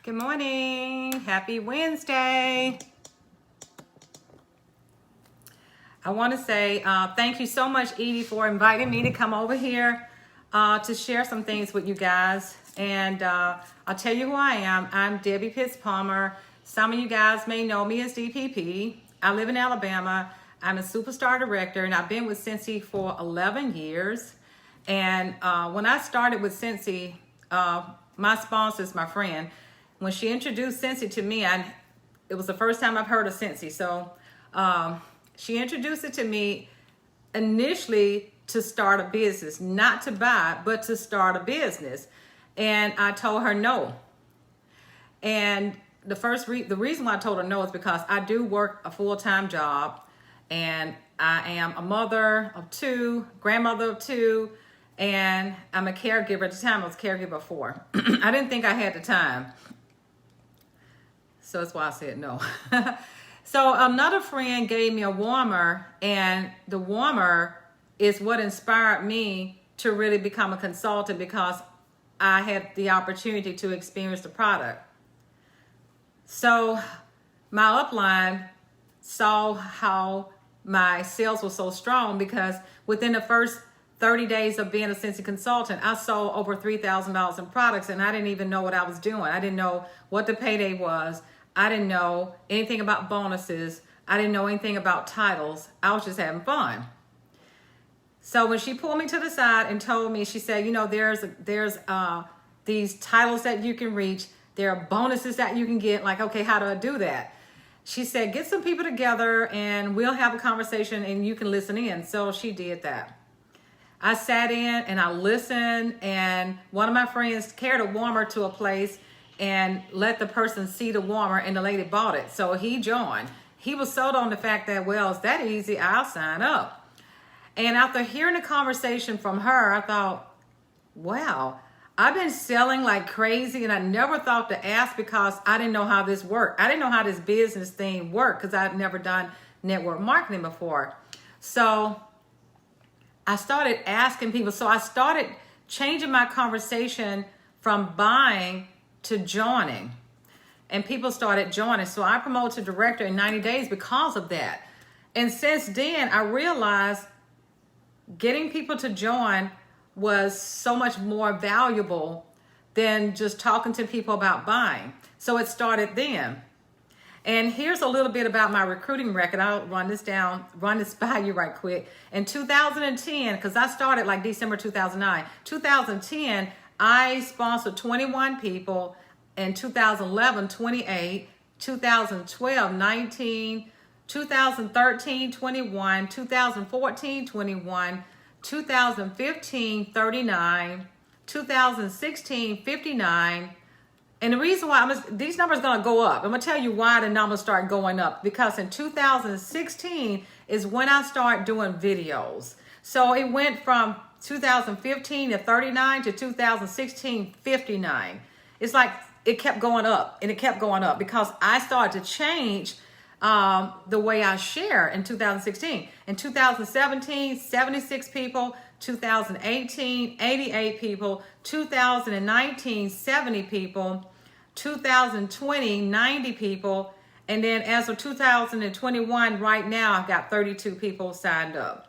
Good morning. Happy Wednesday. I want to say thank you so much, Edie, for inviting me to come over here to share some things with you guys. And I'll tell you who I am. I'm Debbie Pitts Palmer. Some of you guys may know me as DPP. I live in Alabama. I'm a superstar director, and I've been with Scentsy for 11 years. And when I started with Scentsy, my sponsor is my friend. When she introduced Scentsy to me, it was the first time I've heard of Scentsy. So she introduced it to me initially to start a business, not to buy, but to start a business. And I told her no. And the reason why I told her no is because I do work a full-time job, and I am a mother of two, grandmother of two, and I'm a caregiver. At the time, I was a caregiver of 4. I didn't think I had the time. So that's why I said no. So another friend gave me a warmer, and the warmer is what inspired me to really become a consultant, because I had the opportunity to experience the product. So my upline saw how my sales were so strong, because within the first 30 days of being a Scentsy consultant, I sold over $3,000 in products, and I didn't even know what I was doing. I didn't know what the payday was. I didn't know anything about bonuses. I didn't know anything about titles. I was just having fun. So when she pulled me to the side and told me, she said, you know, there's these titles that you can reach. There are bonuses that you can get. Like, okay, how do I do that? She said, get some people together and we'll have a conversation and you can listen in. So she did that. I sat in and I listened, and one of my friends carried a warmer to a place and let the person see the warmer, and the lady bought it. So he joined. He was sold on the fact that, well, it's that easy, I'll sign up. And after hearing the conversation from her, I thought, wow, I've been selling like crazy, and I never thought to ask because I didn't know how this worked. I didn't know how this business thing worked because I've never done network marketing before. So I started asking people. So I started changing my conversation from buying to joining, and people started joining. So I promoted to director in 90 days because of that. And since then, I realized getting people to join was so much more valuable than just talking to people about buying. So it started then. And here's a little bit about my recruiting record. I'll run this by you right quick. In 2010, because I started like December 2009, 2010, I sponsored 21 people. In 2011, 28, 2012, 19, 2013, 21, 2014, 21, 2015, 39, 2016, 59. And the reason why these numbers are going to go up. I'm going to tell you why the numbers start going up. Because in 2016 is when I started doing videos. So it went from 2015 to 39 to 2016, 59. It's like it kept going up and it kept going up because I started to change the way I share in 2016. In 2017, 76 people. 2018, 88 people. 2019, 70 people. 2020, 90 people. And then as of 2021, right now, I've got 32 people signed up.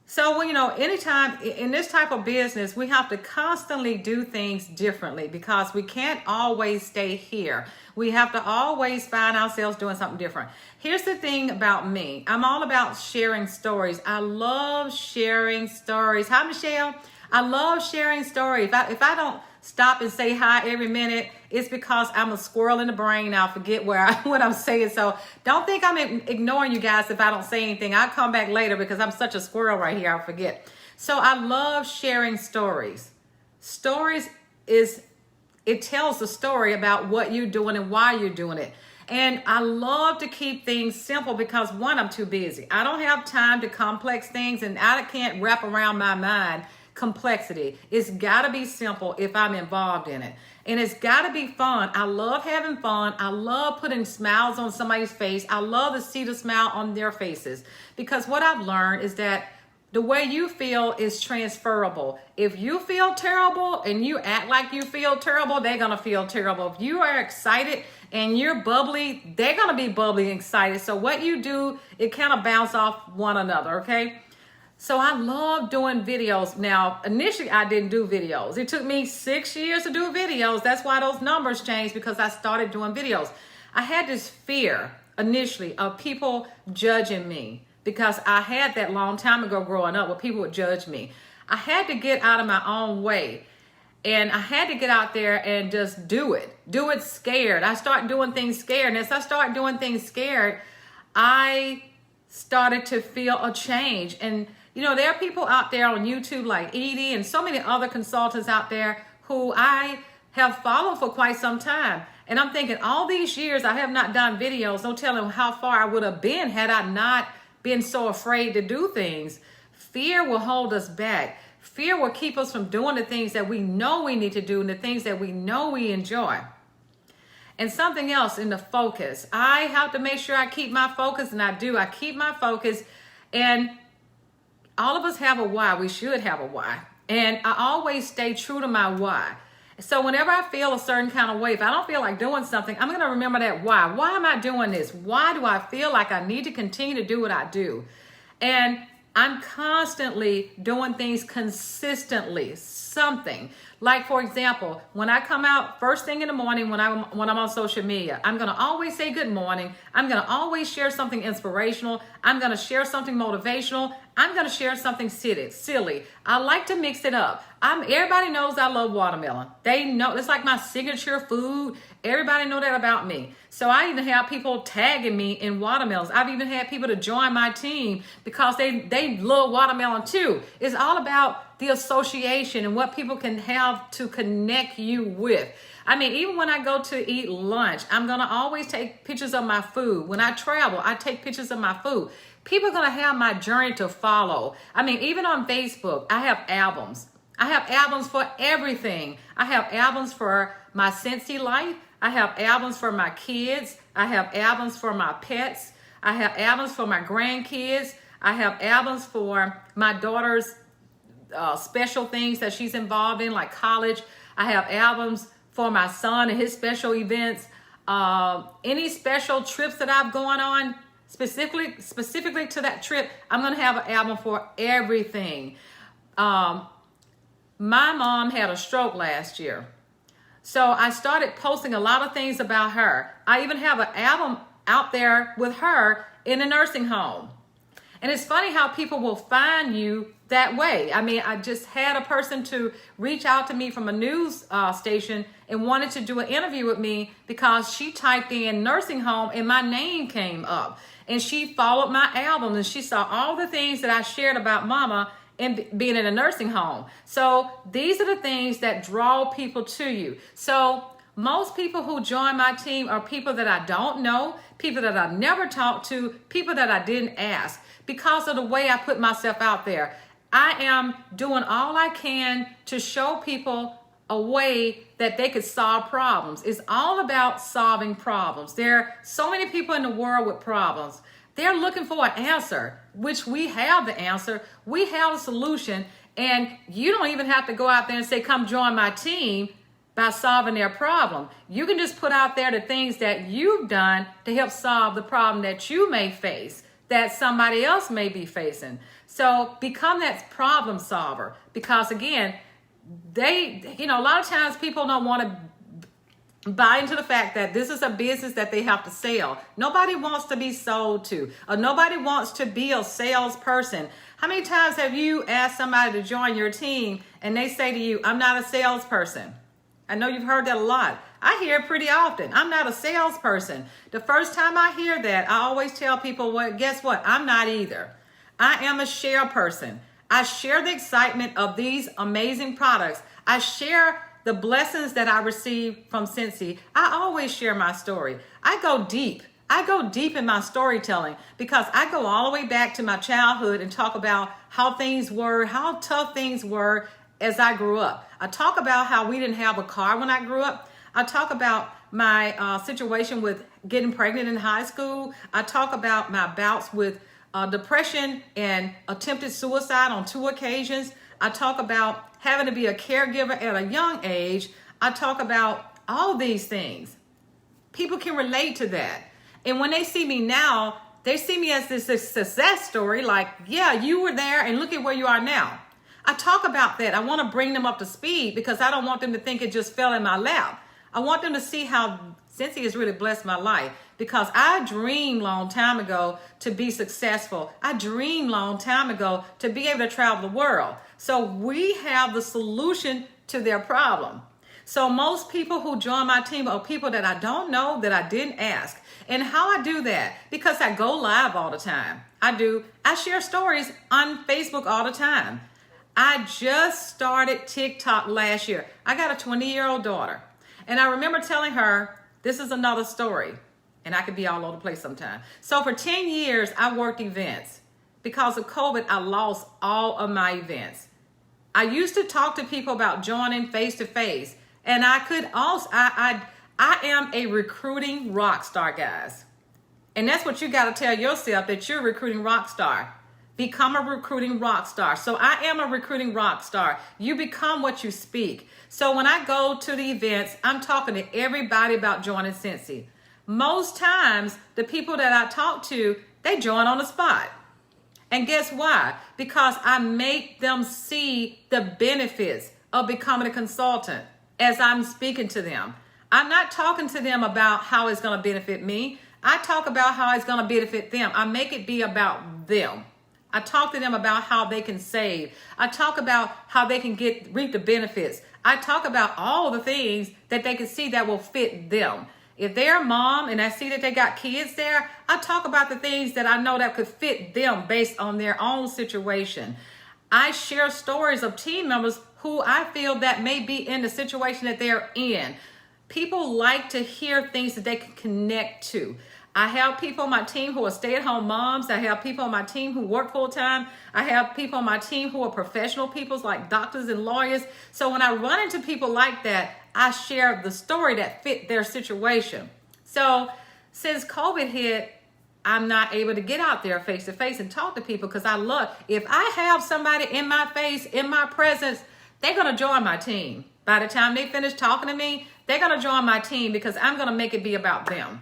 So, well, you know, anytime in this type of business, we have to constantly do things differently because we can't always stay here. We have to always find ourselves doing something different. Here's the thing about me. I'm all about sharing stories. I love sharing stories. Hi, Michelle. I love sharing stories. If I don't stop and say hi every minute, it's because I'm a squirrel in the brain. I'll forget what I'm saying. So don't think I'm ignoring you guys if I don't say anything. I'll come back later because I'm such a squirrel right here. I'll forget. So I love sharing stories. Stories it tells the story about what you're doing and why you're doing it. And I love to keep things simple because, one, I'm too busy. I don't have time to complex things, and I can't wrap around my mind complexity. It's got to be simple if I'm involved in it. And it's got to be fun. I love having fun. I love putting smiles on somebody's face. I love to see the smile on their faces. Because what I've learned is that the way you feel is transferable. If you feel terrible and you act like you feel terrible, they're going to feel terrible. If you are excited and you're bubbly, they're going to be bubbly and excited. So what you do, it kind of bounce off one another, okay? So I love doing videos. Now, initially I didn't do videos. It took me 6 years to do videos. That's why those numbers changed, because I started doing videos. I had this fear initially of people judging me, because I had that long time ago growing up where people would judge me. I had to get out of my own way, and I had to get out there and just do it. Do it scared. I started doing things scared. And as I started doing things scared, I started to feel a change. And, you know, there are people out there on YouTube like Edie and so many other consultants out there who I have followed for quite some time. And I'm thinking, all these years I have not done videos. No telling how far I would have been had I not been so afraid to do things. Fear will hold us back. Fear will keep us from doing the things that we know we need to do and the things that we know we enjoy. And something else in the focus. I have to make sure I keep my focus, and I do. I keep my focus. And all of us have a why. We should have a why. And I always stay true to my why. So whenever I feel a certain kind of way, if I don't feel like doing something, I'm going to remember that why. Why am I doing this? Why do I feel like I need to continue to do what I do? And I'm constantly doing things consistently, something. Like, for example, when I come out first thing in the morning when I'm on social media, I'm going to always say good morning. I'm going to always share something inspirational. I'm going to share something motivational. I'm going to share something silly. I like to mix it up. Everybody knows I love watermelon. They know it's like my signature food. Everybody know that about me. So I even have people tagging me in watermelons. I've even had people to join my team because they love watermelon too. It's all about the association and what people can have to connect you with. I mean, even when I go to eat lunch, I'm going to always take pictures of my food. When I travel, I take pictures of my food. People are going to have my journey to follow. I mean, even on Facebook, I have albums. I have albums for everything. I have albums for my Scentsy life. I have albums for my kids. I have albums for my pets. I have albums for my grandkids. I have albums for my daughter's special things that she's involved in, like college. I have albums for my son and his special events. Any special trips that I've gone on, specifically to that trip, I'm going to have an album for everything. My mom had a stroke last year. So I started posting a lot of things about her. I even have an album out there with her in a nursing home. And it's funny how people will find you that way. I mean, I just had a person to reach out to me from a news station and wanted to do an interview with me because she typed in nursing home and my name came up. And she followed my album and she saw all the things that I shared about mama and being in a nursing home. So these are the things that draw people to you. So most people who join my team are people that I don't know, people that I've never talked to, people that I didn't ask, because of the way I put myself out there. I am doing all I can to show people a way that they could solve problems. It's all about solving problems. There are so many people in the world with problems. They're looking for an answer, which we have the answer. We have a solution, and you don't even have to go out there and say, come join my team by solving their problem. You can just put out there the things that you've done to help solve the problem that you may face, that somebody else may be facing. So become that problem solver, because again, a lot of times people don't want to buy into the fact that this is a business that they have to sell. Nobody wants to be sold to, or nobody wants to be a salesperson. How many times have you asked somebody to join your team and they say to you, I'm not a salesperson? I know you've heard that a lot. I hear it pretty often. I'm not a salesperson. The first time I hear that, I always tell people, well, guess what? I'm not either. I am a share person. I share the excitement of these amazing products. I share the blessings that I receive from Scentsy. I always share my story. I go deep. I go deep in my storytelling because I go all the way back to my childhood and talk about how things were, how tough things were as I grew up. I talk about how we didn't have a car when I grew up. I talk about my situation with getting pregnant in high school. I talk about my bouts with depression and attempted suicide on 2 occasions. I talk about having to be a caregiver at a young age. I talk about all these things. People can relate to that. And when they see me now, they see me as this success story. Like, yeah, you were there and look at where you are now. I talk about that. I want to bring them up to speed because I don't want them to think it just fell in my lap. I want them to see how Cincy has really blessed my life, because I dreamed long time ago to be successful. I dreamed long time ago to be able to travel the world. So we have the solution to their problem. So most people who join my team are people that I don't know, that I didn't ask. And how I do that? Because I go live all the time. I share stories on Facebook all the time. I just started TikTok last year. I got a 20-year-old daughter. And I remember telling her, this is another story. And I could be all over the place sometime. So for 10 years, I worked events. Because of COVID, I lost all of my events. I used to talk to people about joining face-to-face. And I could also, I am a recruiting rock star, guys. And that's what you got to tell yourself, that you're a recruiting rock star. Become a recruiting rock star. So I am a recruiting rock star. You become what you speak. So when I go to the events, I'm talking to everybody about joining Cincy. Most times, the people that I talk to, they join on the spot. And guess why? Because I make them see the benefits of becoming a consultant as I'm speaking to them. I'm not talking to them about how it's going to benefit me. I talk about how it's going to benefit them. I make it be about them. I talk to them about how they can save. I talk about how they can reap the benefits. I talk about all the things that they can see that will fit them. If they're a mom and I see that they got kids there, I talk about the things that I know that could fit them based on their own situation. I share stories of team members who I feel that may be in the situation that they're in. People like to hear things that they can connect to. I have people on my team who are stay-at-home moms. I have people on my team who work full-time. I have people on my team who are professional people like doctors and lawyers. So when I run into people like that, I share the story that fit their situation. So since COVID hit, I'm not able to get out there face-to-face and talk to people because if I have somebody in my face, in my presence, they're going to join my team. By the time they finish talking to me, they're going to join my team because I'm going to make it be about them.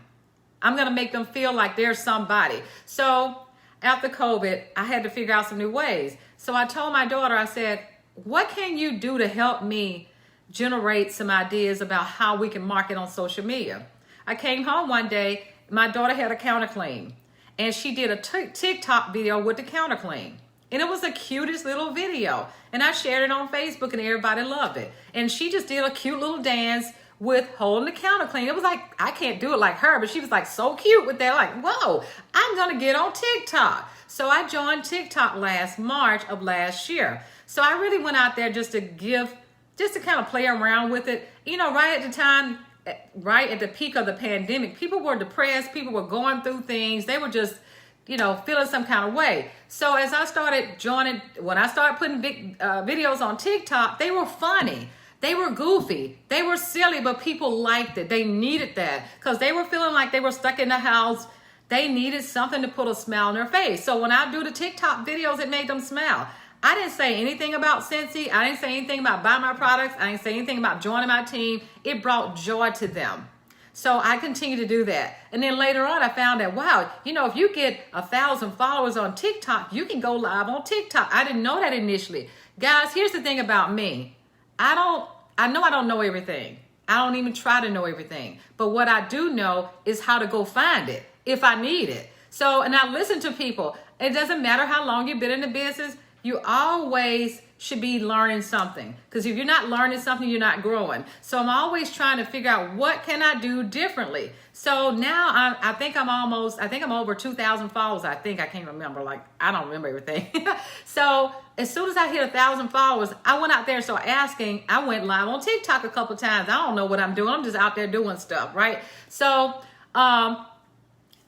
I'm going to make them feel like they're somebody. So after COVID, I had to figure out some new ways. So I told my daughter, I said, what can you do to help me generate some ideas about how we can market on social media? I came home one day, my daughter had a counterclaim, and she did a TikTok video with the counterclaim. And it was the cutest little video. And I shared it on Facebook and everybody loved it. And she just did a cute little dance with holding the counterclaim. It was like, I can't do it like her, but she was like so cute with that. Like, whoa, I'm going to get on TikTok. So I joined TikTok March of last year. So I really went out there just to kind of play around with it. You know, right at the peak of the pandemic, people were depressed. People were going through things. They were just, feeling some kind of way. So as I started when I started putting big videos on TikTok, they were funny. They were goofy. They were silly, but people liked it. They needed that because they were feeling like they were stuck in the house. They needed something to put a smile on their face. So when I do the TikTok videos, it made them smile. I didn't say anything about Cincy. I didn't say anything about buying my products. I didn't say anything about joining my team. It brought joy to them. So I continue to do that. And then later on, I found that, wow, if you get 1,000 followers on TikTok, you can go live on TikTok. I didn't know that initially. Guys, here's the thing about me. I know I don't know everything. I don't even try to know everything. But what I do know is how to go find it if I need it. So, and I listen to people. It doesn't matter how long you've been in the business. You always should be learning something. Because if you're not learning something, you're not growing. So I'm always trying to figure out what can I do differently. So now I think I'm over 2,000 followers. I can't remember. I don't remember everything. So as soon as I hit 1,000 followers, I went out there and started asking. I went live on TikTok a couple times. I don't know what I'm doing. I'm just out there doing stuff, right? So that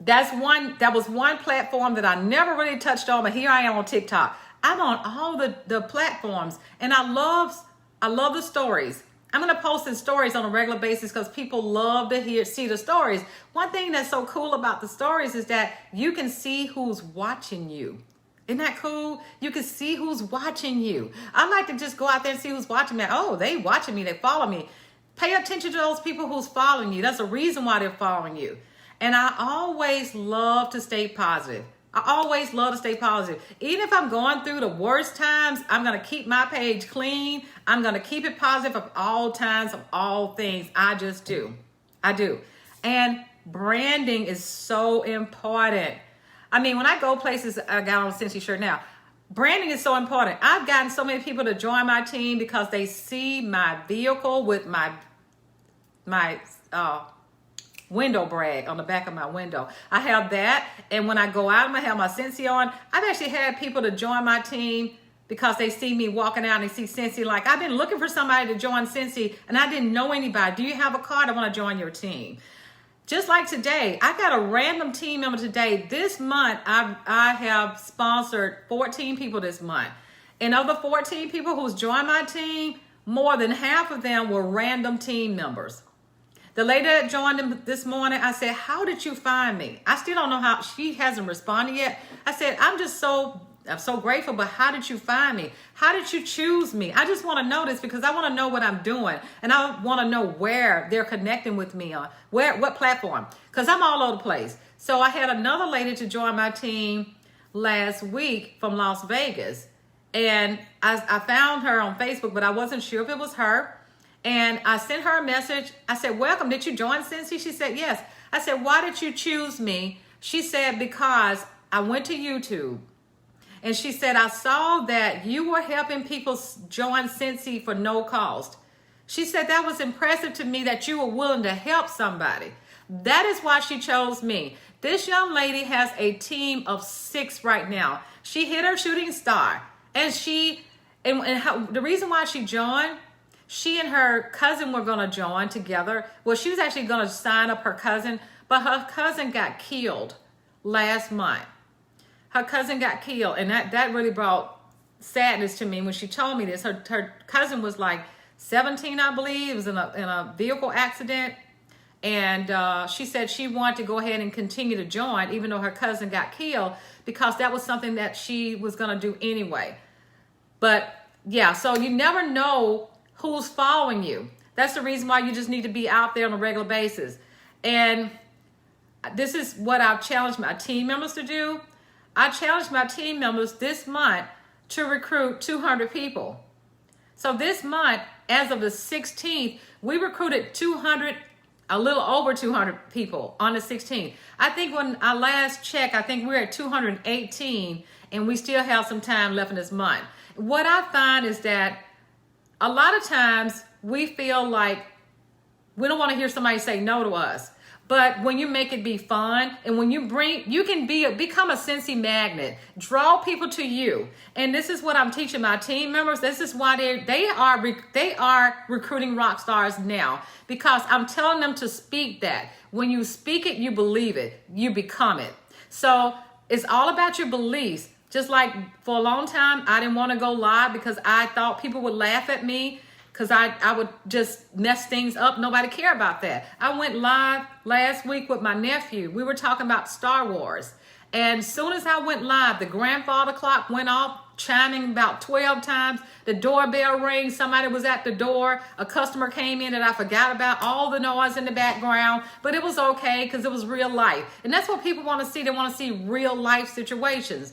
was one platform that I never really touched on, but here I am on TikTok. I'm on all the platforms, and I love the stories. I'm going to post in stories on a regular basis because people love to see the stories. One thing that's so cool about the stories is that you can see who's watching you. Isn't that cool? You can see who's watching you. I like to just go out there and see who's watching me. Oh, they watching me. They follow me. Pay attention to those people who's following you. That's the reason why they're following you. And I always love to stay positive. I always love to stay positive. Even if I'm going through the worst times, I'm going to keep my page clean. I'm going to keep it positive of all times, of all things. I just do. I do. And branding is so important. I mean, when I go places, I got on a Cincy shirt now. Branding is so important. I've gotten so many people to join my team because they see my vehicle with my window brag on the back of my window. I have that, and when I go out, I'm gonna have my Cincy on. I've actually had people to join my team because they see me walking out and they see Cincy. Like, I've been looking for somebody to join Cincy, and I didn't know anybody. Do you have a card? I want to join your team. Just like today, I got a random team member today. This month, I have sponsored 14 people this month. And of the 14 people who's joined my team, more than half of them were random team members. The lady that joined them this morning, I said, how did you find me? I still don't know how. She hasn't responded yet. I said, I'm so grateful, but how did you find me? How did you choose me? I just want to know this because I want to know what I'm doing. And I want to know where they're connecting with me on, what platform, because I'm all over the place. So I had another lady to join my team last week from Las Vegas. And I found her on Facebook, but I wasn't sure if it was her. And I sent her a message. I said, welcome. Did you join Cincy? She said, yes. I said, why did you choose me? She said, because I went to YouTube. And she said, I saw that you were helping people join Cincy for no cost. She said, that was impressive to me that you were willing to help somebody. That is why she chose me. This young lady has a team of 6 right now. She hit her shooting star. And the reason why she joined, she and her cousin were going to join together. Well, she was actually going to sign up her cousin, but her cousin got killed last month. Her cousin got killed, and that really brought sadness to me when she told me this. Her cousin was like 17, I believe. It was in a vehicle accident, and she said she wanted to go ahead and continue to join, even though her cousin got killed, because that was something that she was going to do anyway. But yeah, so you never know who's following you. That's the reason why you just need to be out there on a regular basis. And this is what I've challenged my team members to do. I challenged my team members this month to recruit 200 people. So this month, as of the 16th, we recruited a little over 200 people on the 16th. I think when I last checked, I think we're at 218, and we still have some time left in this month. What I find is that a lot of times we feel like we don't want to hear somebody say no to us. But when you make it be fun, and when you can become a Cincy magnet, draw people to you. And this is what I'm teaching my team members. This is why they are recruiting rock stars now, because I'm telling them to speak that. When you speak it, you believe it, you become it. So it's all about your beliefs. Just like for a long time, I didn't want to go live because I thought people would laugh at me, because I would just mess things up. Nobody cared about that. I went live last week with my nephew. We were talking about Star Wars. And as soon as I went live, the grandfather clock went off, chiming about 12 times. The doorbell rang. Somebody was at the door. A customer came in that I forgot about, all the noise in the background. But it was okay because it was real life. And that's what people want to see. They want to see real life situations.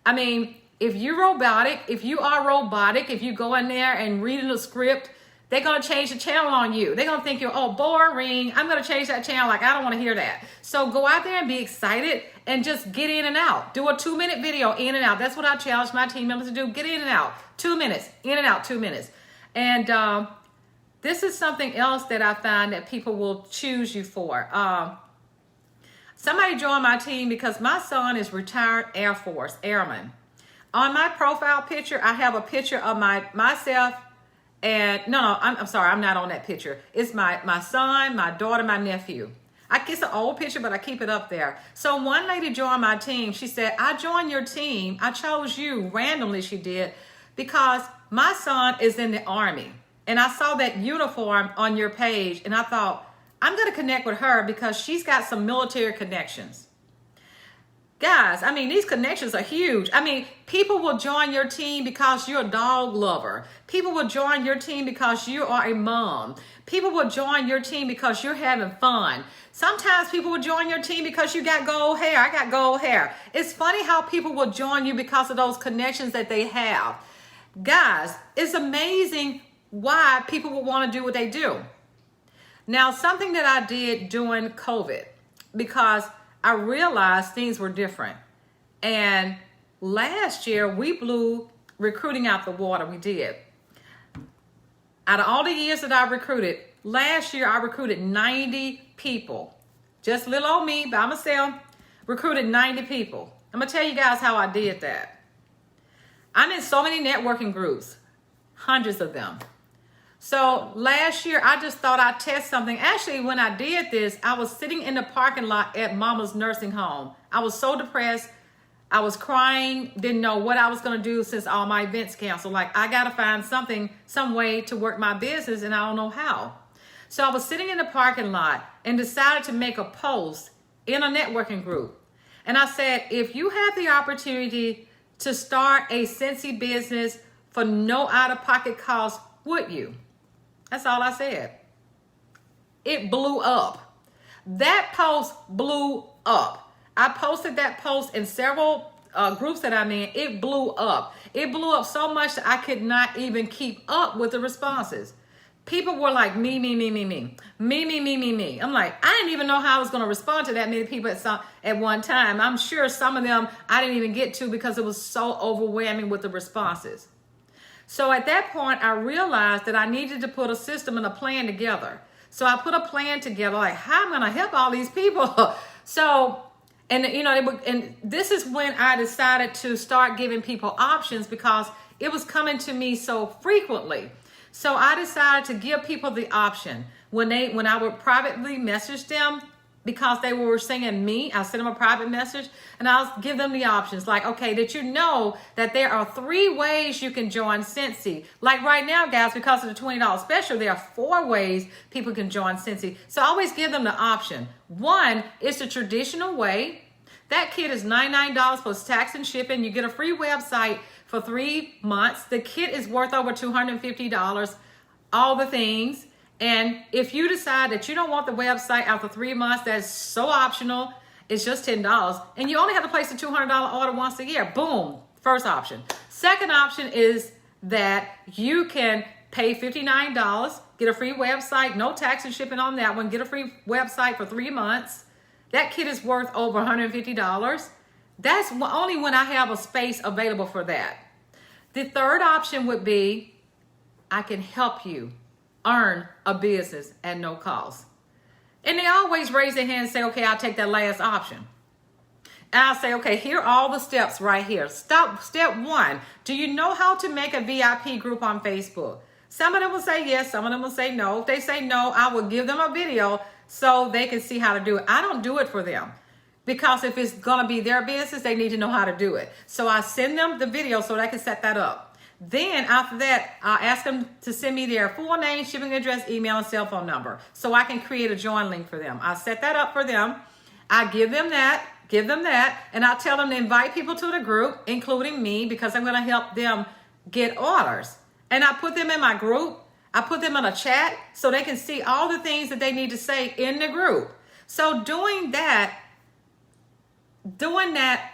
I mean, if you are robotic, if you go in there and reading a script, they're going to change the channel on you. They're going to think you're, boring. I'm going to change that channel. Like, I don't want to hear that. So go out there and be excited and just get in and out. Do a 2-minute video in and out. That's what I challenge my team members to do. Get in and out. 2 minutes. In and out, 2 minutes. And this is something else that I find that people will choose you for. Somebody joined my team because my son is retired Air Force airman. On my profile picture, I have a picture of myself, and I'm sorry, I'm not on that picture. It's my son, my daughter, my nephew. It's an old picture, but I keep it up there. So one lady joined my team. She said, I joined your team. I chose you randomly, she did, because my son is in the Army. And I saw that uniform on your page, and I thought, I'm going to connect with her because she's got some military connections. Guys, I mean, these connections are huge. I mean, people will join your team because you're a dog lover. People will join your team because you are a mom. People will join your team because you're having fun. Sometimes people will join your team because you got gold hair. I got gold hair. It's funny how people will join you because of those connections that they have. Guys, it's amazing why people will want to do what they do. Now, something that I did during COVID, because I realized things were different. And last year, we blew recruiting out the water. We did. Out of all the years that I recruited, last year I recruited 90 people. Just little old me by myself, recruited 90 people. I'm going to tell you guys how I did that. I'm in so many networking groups, hundreds of them. So last year, I just thought I'd test something. Actually, when I did this, I was sitting in the parking lot at Mama's nursing home. I was so depressed. I was crying, didn't know what I was going to do since all my events canceled. Like, I got to find something, some way to work my business, and I don't know how. So I was sitting in the parking lot and decided to make a post in a networking group. And I said, if you have the opportunity to start a Scentsy business for no out-of-pocket cost, would you? That's all I said. It blew up. That post blew up. I posted that post in several groups that I'm in. It blew up. It blew up so much that I could not even keep up with the responses. People were like, me. I'm like, I didn't even know how I was going to respond to that many people at one time. I'm sure some of them I didn't even get to because it was so overwhelming with the responses. So at that point, I realized that I needed to put a system and a plan together. So I put a plan together, like, how am I going to help all these people? So, and and this is when I decided to start giving people options because it was coming to me so frequently. So I decided to give people the option when I would privately message them. Because they were singing me, I sent them a private message and I'll give them the options. Like, okay, did you know that there are 3 ways you can join Scentsy? Like right now, guys, because of the $20 special, there are 4 ways people can join Scentsy. So I always give them the option. 1 is the traditional way. That kit is $99 plus tax and shipping. You get a free website for 3 months. The kit is worth over $250, all the things. And if you decide that you don't want the website after 3 months, that's so optional. It's just $10. And you only have to place a $200 order once a year. Boom. First option. Second option is that you can pay $59, get a free website, no tax and shipping on that one, get a free website for 3 months. That kit is worth over $150. That's only when I have a space available for that. The third option would be, I can help you earn a business at no cost. And they always raise their hand and say, okay, I'll take that last option. And I'll say, okay, here are all the steps right here. Step 1, do you know how to make a VIP group on Facebook? Some of them will say yes, some of them will say no. If they say no, I will give them a video so they can see how to do it. I don't do it for them because if it's going to be their business, they need to know how to do it. So I send them the video so they can set that up. Then after that, I'll ask them to send me their full name, shipping address, email, and cell phone number so I can create a join link for them. I set that up for them. I give them that, and I'll tell them to invite people to the group, including me, because I'm going to help them get orders. And I put them in my group. I put them in a chat so they can see all the things that they need to say in the group. So doing that,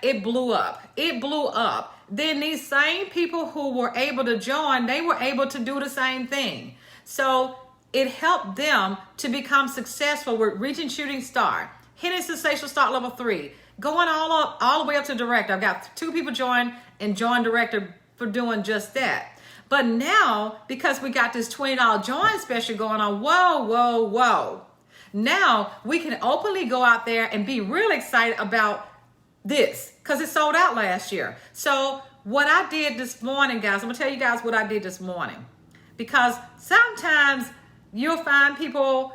it blew up. It blew up. Then these same people who were able to join, they were able to do the same thing. So it helped them to become successful with reaching shooting star, hitting sensational start level 3, going all the way up to director. I've got 2 people join and join director for doing just that. But now, because we got this $20 join special going on, whoa. Now we can openly go out there and be real excited about this because it sold out last year. So what I did this morning, guys, I'm gonna tell you guys what I did this morning, because sometimes you'll find people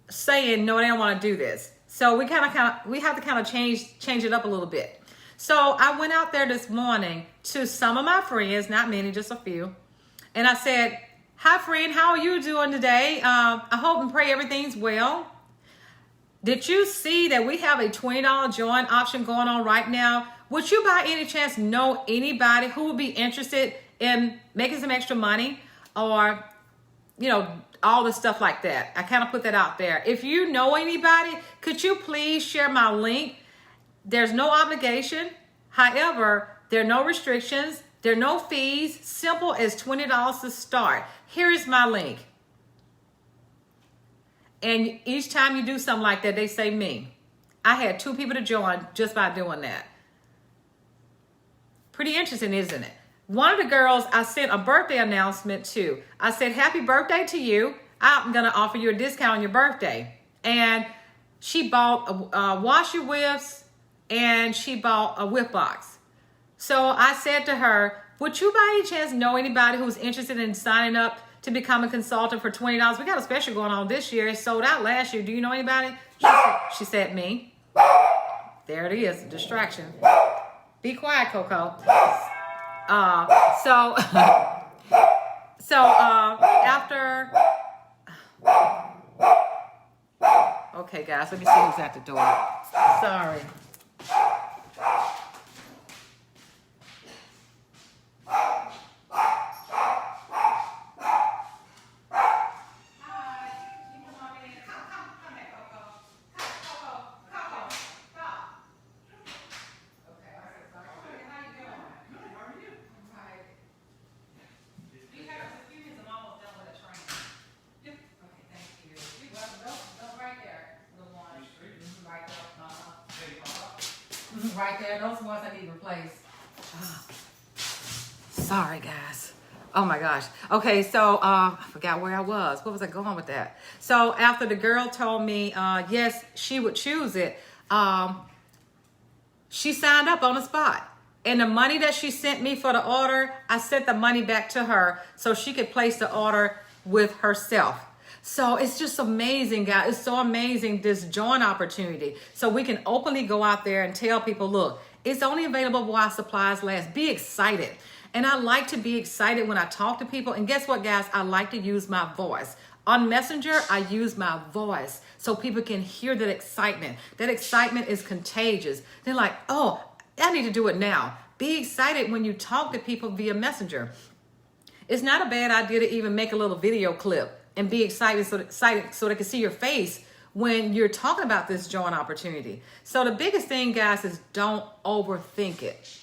saying no, they don't want to do this. So we have to change it up a little bit. So I went out there this morning to some of my friends, not many, just a few, and I said, Hi, friend. How are you doing today? I hope and pray everything's well. Did you see that we have a $20 join option going on right now? Would you by any chance know anybody who would be interested in making some extra money, or, you know, all the stuff like that? I kind of put that out there. If you know anybody, could you please share my link? There's no obligation. However, there are no restrictions. There are no fees. Simple as $20 to start. Here is my link. And each time you do something like that, they say me. I had 2 people to join just by doing that. Pretty interesting, isn't it? One of the girls I sent a birthday announcement to. I said, happy birthday to you. I'm going to offer you a discount on your birthday. And she bought a washer whips, and she bought a whip box. So I said to her, would you by any chance know anybody who's interested in signing up to become a consultant for $20? We got a special going on this year. It sold out last year. Do you know anybody? She said me. There it is, distraction. Be quiet, Coco. After, okay guys, let me see who's at the door. Sorry. Right there, those ones I need replaced. Oh. Sorry, guys. Oh my gosh. Okay, so I forgot where I was. What was I going with that? So after the girl told me, yes, she would choose it, she signed up on the spot. And the money that she sent me for the order, I sent the money back to her so she could place the order with herself. So it's just amazing, guys. It's so amazing, this joint opportunity. So we can openly go out there and tell people, look, it's only available while supplies last. Be excited. And I like to be excited when I talk to people. And guess what, guys? I like to use my voice. On Messenger, I use my voice so people can hear that excitement. That excitement is contagious. They're like, oh, I need to do it now. Be excited when you talk to people via Messenger. It's not a bad idea to even make a little video clip and be excited so they can see your face when you're talking about this joint opportunity. So the biggest thing, guys, is don't overthink it.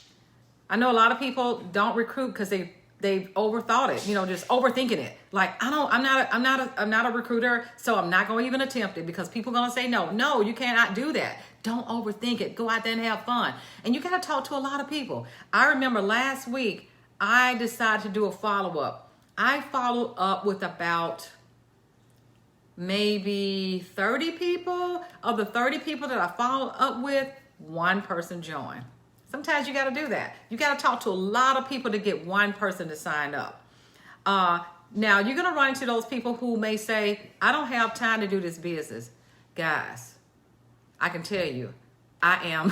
I know a lot of people don't recruit because they've overthought it, just overthinking it. Like, I'm not a recruiter, so I'm not going to even attempt it because people are going to say no. No, you cannot do that. Don't overthink it. Go out there and have fun. And you got to talk to a lot of people. I remember last week, I decided to do a follow-up. I followed up with about maybe 30 people. Of the 30 people that I followed up with, one person joined. Sometimes you got to do that. You got to talk to a lot of people to get one person to sign up. Now, you're going to run into those people who may say, I don't have time to do this business. Guys, I can tell you, I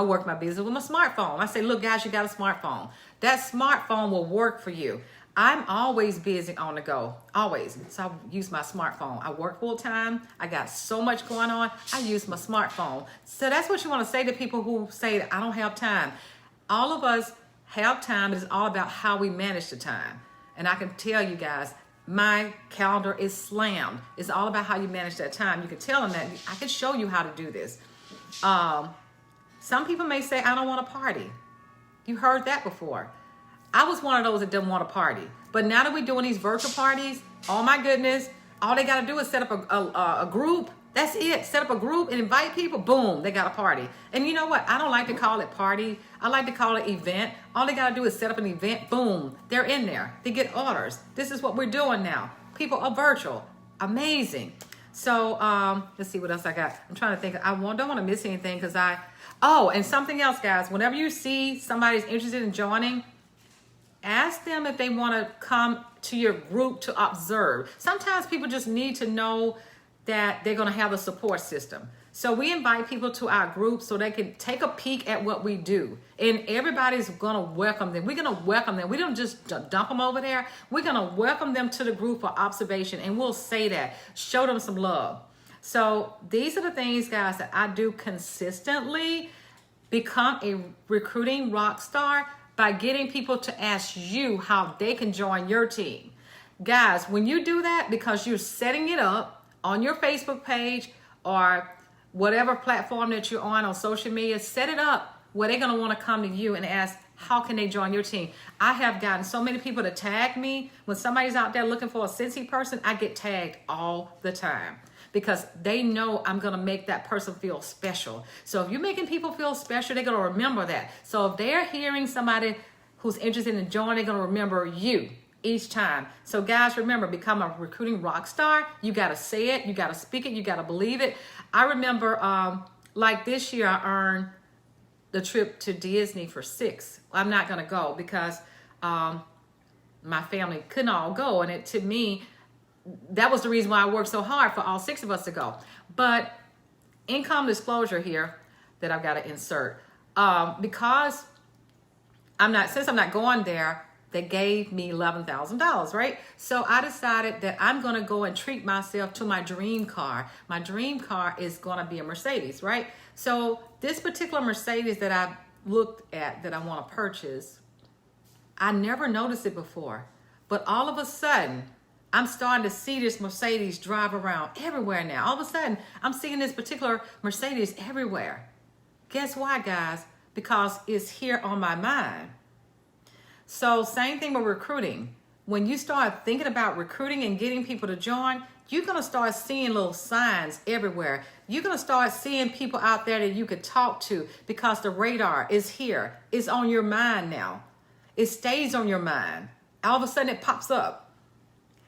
work my business with my smartphone. I say, look, guys, you got a smartphone. That smartphone will work for you. I'm always busy on the go, always. So I use my smartphone. I work full time. I got so much going on. I use my smartphone. So that's what you want to say to people who say that I don't have time. All of us have time. It's all about how we manage the time. And I can tell you guys, my calendar is slammed. It's all about how you manage that time. You can tell them that. I can show you how to do this. Some people may say, I don't want to party. You heard that before. I was one of those that didn't want to party. But now that we're doing these virtual parties, oh my goodness, all they got to do is set up a group. That's it. Set up a group and invite people. Boom, they got a party. And you know what? I don't like to call it party. I like to call it event. All they got to do is set up an event. Boom, they're in there. They get orders. This is what we're doing now. People are virtual. Amazing. So let's see what else I got. I'm trying to think. I don't want to miss anything because and something else, guys. Whenever you see somebody's interested in joining, ask them if they want to come to your group to observe. Sometimes people just need to know that they're going to have a support system. So we invite people to our group so they can take a peek at what we do. And everybody's going to welcome them. We're going to welcome them. We don't just dump them over there. We're going to welcome them to the group for observation. And we'll say that. Show them some love. So these are the things, guys, that I do consistently. Become a recruiting rock star by getting people to ask you how they can join your team. Guys, when you do that, because you're setting it up on your Facebook page or whatever platform that you're on social media, set it up where they're going to want to come to you and ask, how can they join your team? I have gotten so many people to tag me. When somebody's out there looking for a Cincy person, I get tagged all the time because they know I'm going to make that person feel special. So if you're making people feel special, they're going to remember that. So if they're hearing somebody who's interested in joining, they're going to remember you each time. So guys, remember, become a recruiting rock star. You got to say it. You got to speak it. You got to believe it. I remember like this year, I earned the trip to Disney for 6. I'm not going to go because my family couldn't all go. And to me, that was the reason why I worked so hard for all 6 of us to go. But income disclosure here that I've got to insert. Because since I'm not going there, they gave me $11,000, right? So I decided that I'm going to go and treat myself to my dream car. My dream car is going to be a Mercedes, right? So this particular Mercedes that I looked at that I want to purchase, I never noticed it before. But all of a sudden, I'm starting to see this Mercedes drive around everywhere now. All of a sudden, I'm seeing this particular Mercedes everywhere. Guess why, guys? Because it's here on my mind. So same thing with recruiting. When you start thinking about recruiting and getting people to join, you're going to start seeing little signs everywhere. You're going to start seeing people out there that you could talk to because the radar is here. It's on your mind now. It stays on your mind. All of a sudden it pops up.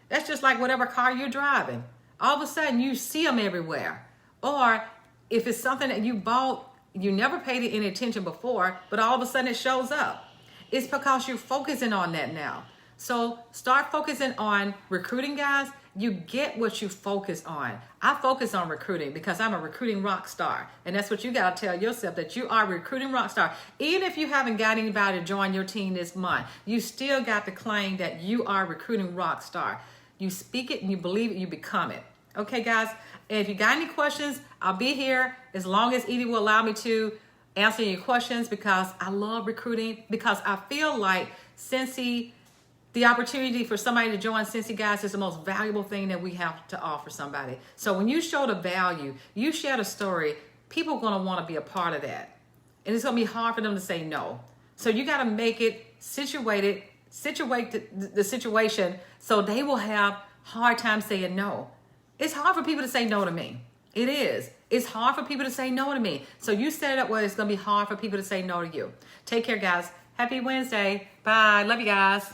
That's just like whatever car you're driving. All of a sudden you see them everywhere. Or if it's something that you bought, you never paid it any attention before, but all of a sudden it shows up. It's because you're focusing on that now. So start focusing on recruiting, guys. You get what you focus on. I focus on recruiting because I'm a recruiting rock star. And that's what you got to tell yourself, that you are a recruiting rock star. Even if you haven't got anybody to join your team this month, you still got to claim that you are a recruiting rock star. You speak it and you believe it, you become it. Okay, guys? And if you got any questions, I'll be here as long as Edie will allow me to answer your questions, because I love recruiting, because I feel like Cincy, the opportunity for somebody to join Cincy, guys, is the most valuable thing that we have to offer somebody. So when you show the value, you share the story, people are going to want to be a part of that. And it's going to be hard for them to say no. So you got to make it situate the situation so they will have hard time saying no. It's hard for people to say no to me. It is. It's hard for people to say no to me. So you set it up where it's going to be hard for people to say no to you. Take care, guys. Happy Wednesday. Bye. Love you guys.